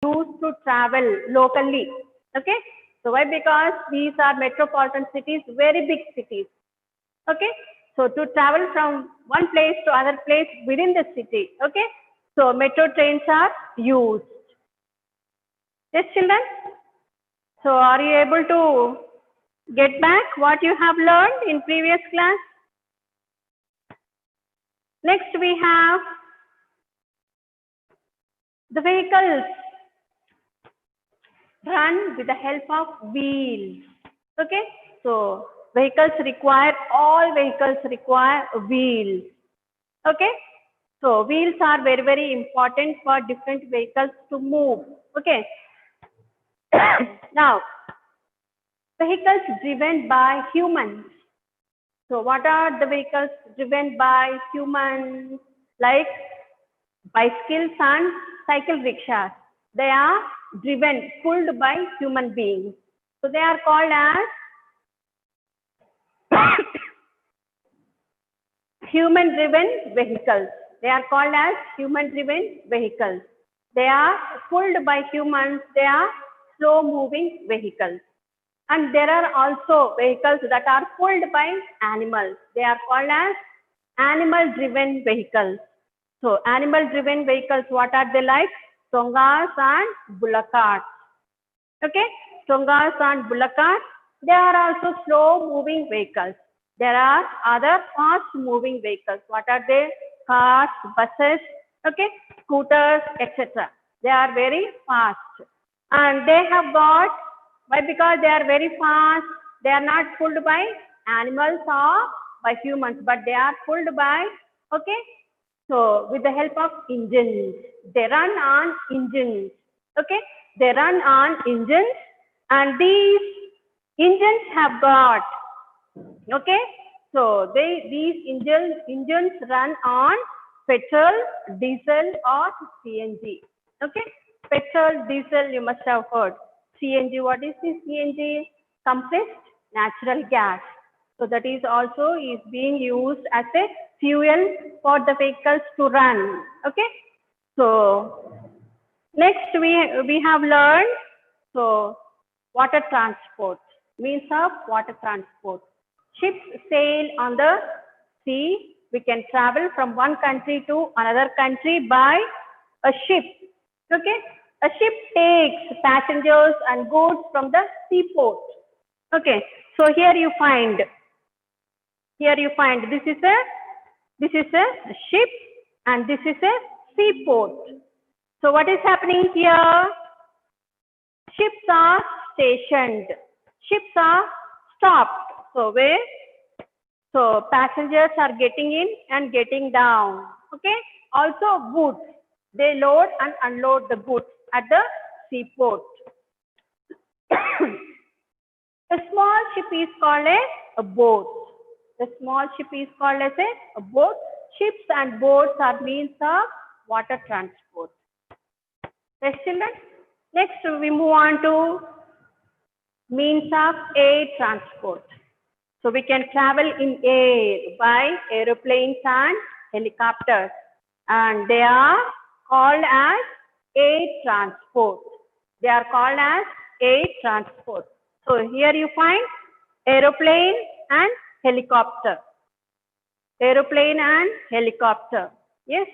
used to travel locally. Okay. So why? Because these are metropolitan cities, very big cities. Okay. So to travel from one place to other place within the city. Okay. So metro trains are used. Yes, children. So are you able to get back what you have learned in previous class? Next we have the vehicles run with the help of wheels. Okay. So all vehicles require wheels. Okay. So wheels are very, very important for different vehicles to move. Okay. Now, vehicles driven by humans. So what are the vehicles driven by humans? Like bicycles and cycle rickshaws. They are pulled by human beings. So they are called as human driven vehicles. They are called as human driven vehicles. They are pulled by humans. They are slow moving vehicles. And there are also vehicles that are pulled by animals. They are called as animal driven vehicles. So animal driven vehicles, what are they like? Tongas and bullock carts. Okay, tongas and bullock carts. They are also slow moving vehicles. There are other fast moving vehicles. What are they? Cars, buses, okay, scooters, etc. They are very fast. And they have got, why? Because they are very fast. They are not pulled by animals or by humans, but they are pulled by, okay, so with the help of engines. They run on engines. Okay, they run on engines, and these engines have got, okay, so these engines run on petrol, diesel or CNG. Okay, petrol, diesel, you must have heard. CNG, what is this CNG? Compressed natural gas. So that is also is being used as a fuel for the vehicles to run. Okay, so next we have learned, so water transport, means of water transport. Ships sail on the sea. We can travel from one country to another country by a ship. Okay, a ship takes passengers and goods from the seaport. Okay, so here you find this is a ship and this is a seaport. So what is happening here? Ships are stationed. Ships are stopped. So where? So passengers are getting in and getting down. Okay. Also goods. They load and unload the goods at the seaport. A small ship is called a boat. The small ship is called as a boat. Ships and boats are means of water transport. Yes, children. Next, we move on to means of air transport. So we can travel in air by aeroplanes and helicopters, and they are called as air transport. They are called as air transport. So here you find aeroplane and helicopter. Aeroplane and helicopter. Yes,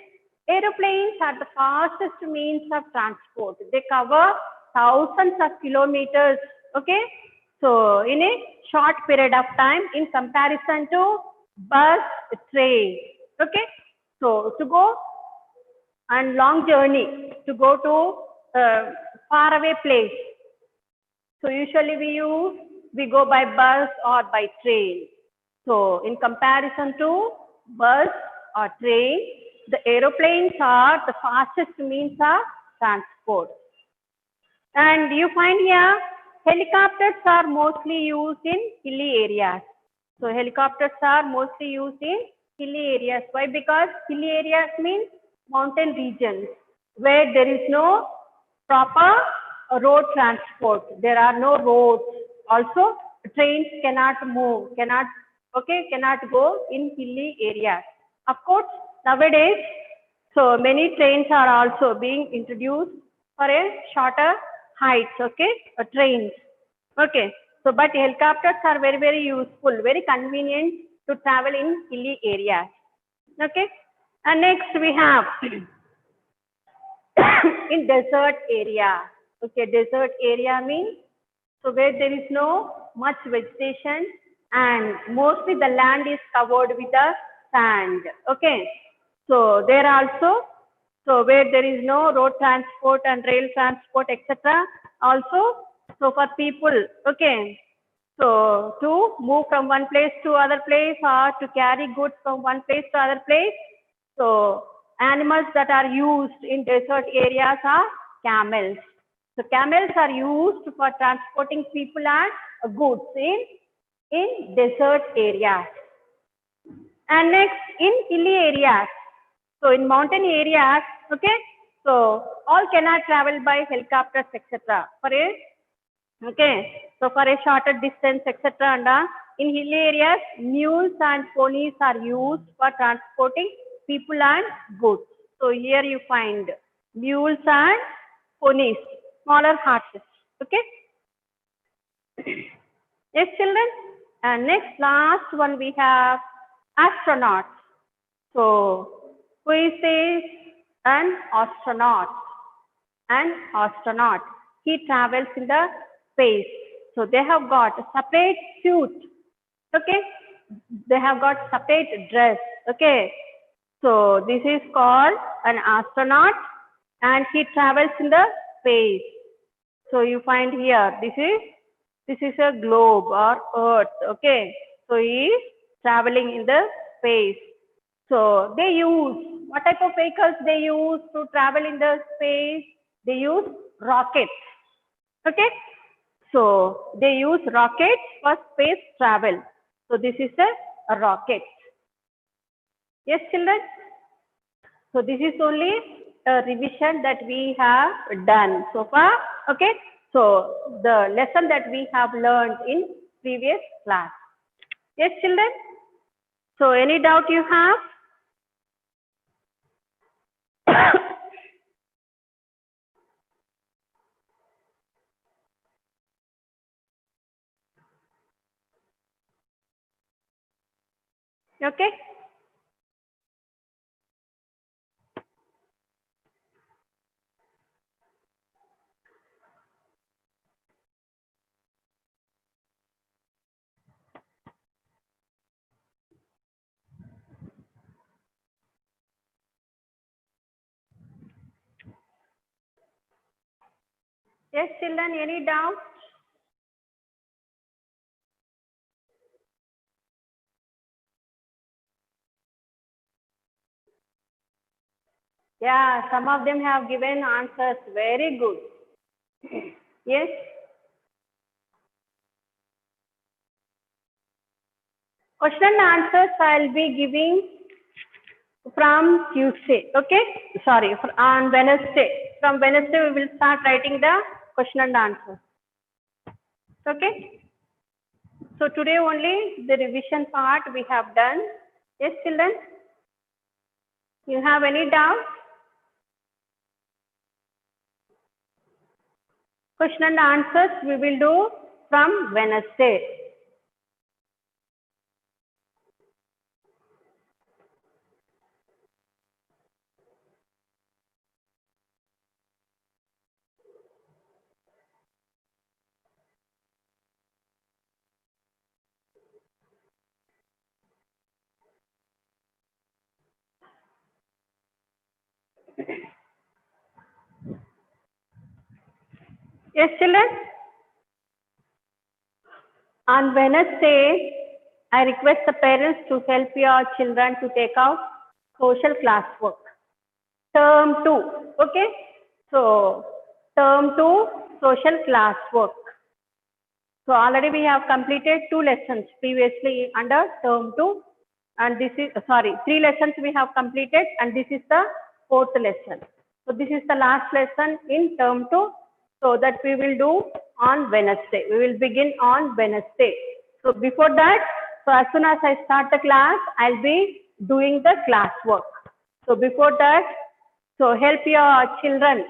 aeroplanes are the fastest means of transport. They cover thousands of kilometers. Okay, so in a short period of time in comparison to bus, train. Okay, so to go on long journey, to go to far away place. So usually we go by bus or by train. So in comparison to bus or train, the aeroplanes are the fastest means of transport. And you find here, helicopters are mostly used in hilly areas. So helicopters are mostly used in hilly areas. Why? Because hilly areas means mountain regions where there is no proper road transport. There are no roads. Also, trains cannot move, cannot go in hilly areas. Of course, nowadays, so many trains are also being introduced for a shorter heights, okay, trains, okay. So, but helicopters are very, very useful, very convenient to travel in hilly areas, okay. And next we have in desert area, okay, desert area means so where there is no much vegetation and mostly the land is covered with the sand, okay. So there also, so where there is no road transport and rail transport, etc. Also, so for people, okay, so to move from one place to other place or to carry goods from one place to other place. So animals that are used in desert areas are camels. So camels are used for transporting people and goods in desert areas. And next in hilly areas. So in mountain areas, okay, so all cannot travel by helicopters, etc. For a, okay, so for a shorter distance, etc. And in hilly areas, mules and ponies are used for transporting people and goods. So here you find mules and ponies, smaller horses. Okay. Yes, children. And next, last one we have astronauts. So who is this? An astronaut. An astronaut. He travels in the space. So they have got a separate suit. Okay. They have got separate dress. Okay. So this is called an astronaut and he travels in the space. So you find here, this is a globe or earth. Okay. So he is traveling in the space. So they use, what type of vehicles they use to travel in the space? They use rockets. Okay. So they use rockets for space travel. So this is a rocket. Yes, children. So this is only a revision that we have done so far. Okay. So the lesson that we have learned in previous class. Yes, children. So any doubt you have? Okay. Yes, children, any doubt? Yeah, some of them have given answers. Very good. Yes. Question and answers I'll be giving from Tuesday. Okay. Sorry, on Wednesday. From Wednesday, we will start writing the question and answer. Okay. So today only the revision part we have done. Yes, children. You have any doubts? Question and answers we will do from Wednesday. Yes, children. On Wednesday, I request the parents to help your children to take out social classwork. Term 2. Okay. So, term 2, social classwork. So, already we have completed 2 lessons previously under term 2. And this is, sorry, 3 lessons we have completed and this is the 4th lesson. So, this is the last lesson in term 2. So, that we will do on Wednesday. We will begin on Wednesday. So, before that, so as soon as I start the class, I'll be doing the class work. So, before that, so help your children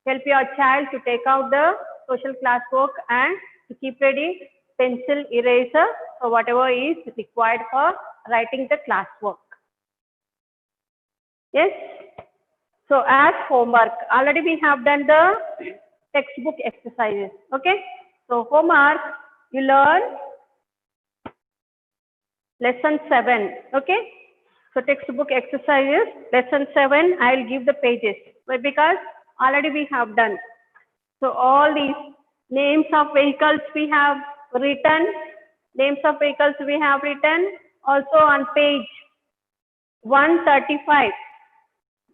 Help your child to take out the social classwork and to keep ready pencil, eraser, or whatever is required for writing the classwork. Yes. So as homework, already we have done the textbook exercises. Okay. So homework, you learn lesson 7. Okay. So textbook exercises, lesson 7, I will give the pages. But because already we have done. So all these names of vehicles we have written, names of vehicles we have written, also on page 135.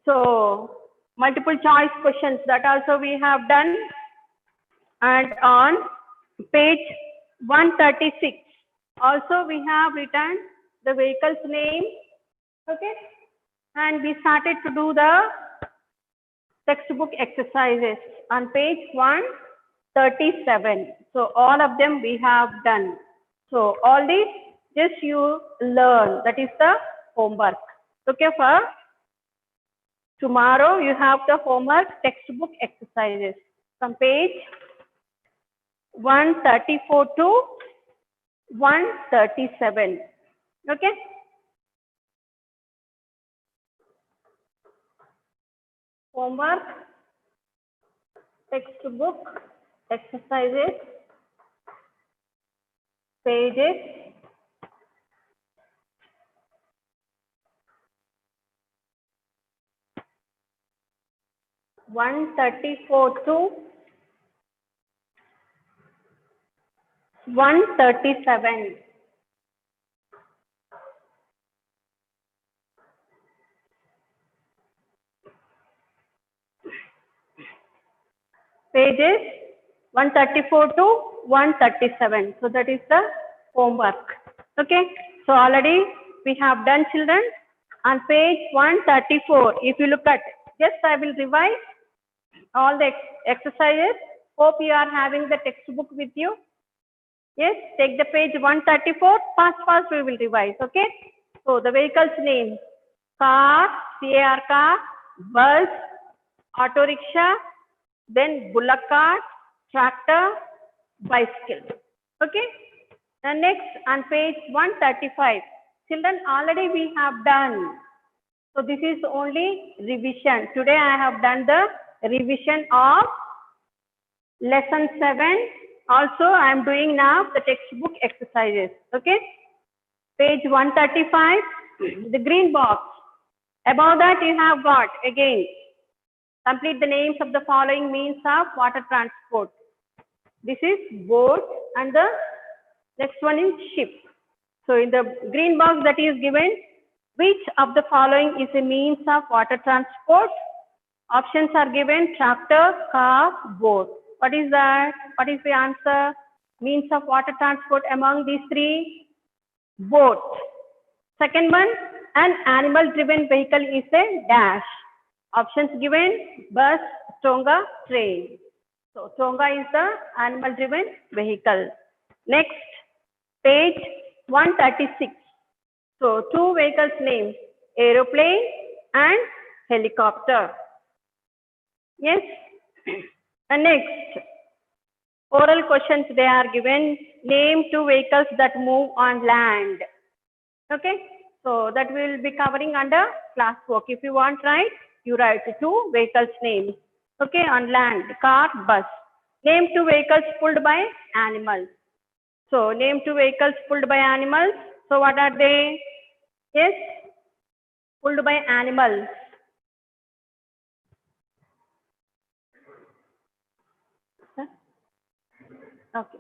So multiple choice questions, that also we have done. And on page 136, also we have written the vehicle's name. Okay. And we started to do the textbook exercises on page 137. So all of them we have done. So all these just you learn. That is the homework. Okay, for tomorrow you have the homework textbook exercises from page 134 to 137. Okay. Homework textbook exercises pages 134 to 137. Pages 134 to 137. So that is the homework. Okay. So already we have done, children. On page 134, if you look at, just I will revise all the exercises. Hope you are having the textbook with you. Yes, take the page 134, fast we will revise. Okay. So the vehicle's name: car, CAR car, bus, auto rickshaw, then bullock cart, tractor, bicycle. Okay. And next on page 135, children, already we have done. So this is only revision. Today I have done the revision of lesson 7. Also I am doing now the textbook exercises. Okay. Page 135, the green box. Above that you have got again, complete the names of the following means of water transport. This is boat and the next one is ship. So in the green box that is given, which of the following is a means of water transport? Options are given: tractor, car, boat. What is that? What is the answer? Means of water transport among these three? Boat. Second one, an animal driven vehicle is a dash. Options given: bus, tonga, train. So tonga is the animal driven vehicle. Next, page 136. So two vehicles names: aeroplane and helicopter. Yes. And next, oral questions they are given. Name two vehicles that move on land. Okay. So that we will be covering under classwork. If you want, write, you write two vehicles names. Okay, on land: car, bus. Name two vehicles pulled by animals. So name two vehicles pulled by animals. So what are they? Yes, pulled by animals. Okay.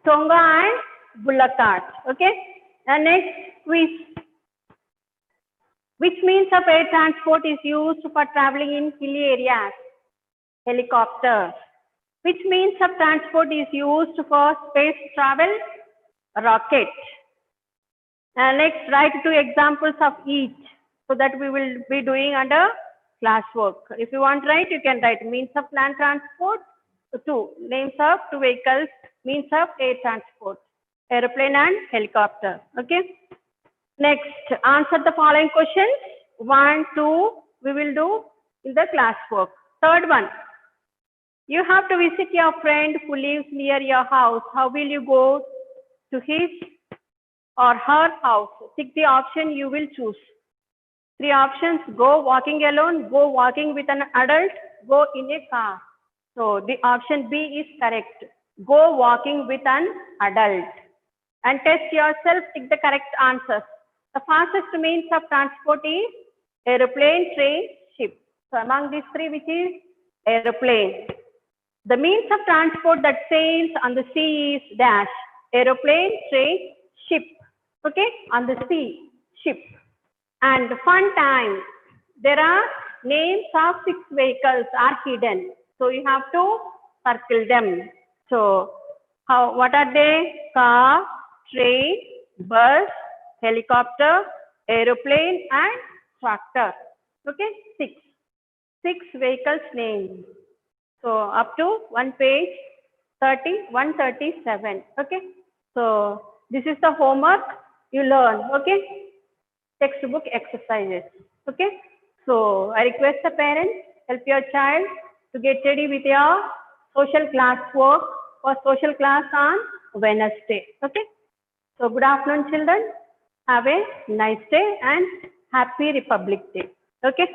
Tonga and bullock cart. Okay. And next, quiz. Which means of air transport is used for traveling in hilly areas? Helicopter. Which means of transport is used for space travel? Rocket. And next, write two examples of each. So that we will be doing under classwork. If you want to write, you can write means of land transport. So two names of two vehicles, means of air transport: aeroplane and helicopter. Okay. Next, answer the following questions. 1, 2, we will do in the classwork. Third one, you have to visit your friend who lives near your house. How will you go to his or her house? Tick the option you will choose. 3 options: go walking alone, go walking with an adult, go in a car. So the option B is correct. Go walking with an adult. And test yourself, tick the correct answers. The fastest means of transport is aeroplane, train, ship. So among these 3, which is aeroplane. The means of transport that sails on the sea is dash. Aeroplane, train, ship. Okay, on the sea, ship. And fun time. There are names of 6 vehicles are hidden. So you have to circle them. So what are they? Car, train, bus, helicopter, aeroplane, and tractor. Okay, 6. 6 vehicles names. So up to one page 137. Okay. So this is the homework you learn. Okay. Textbook exercises. Okay. So I request the parents, help your child to get ready with your social class work for social class on Wednesday. Okay. So good afternoon, children. Have a nice day and happy Republic Day. Okay.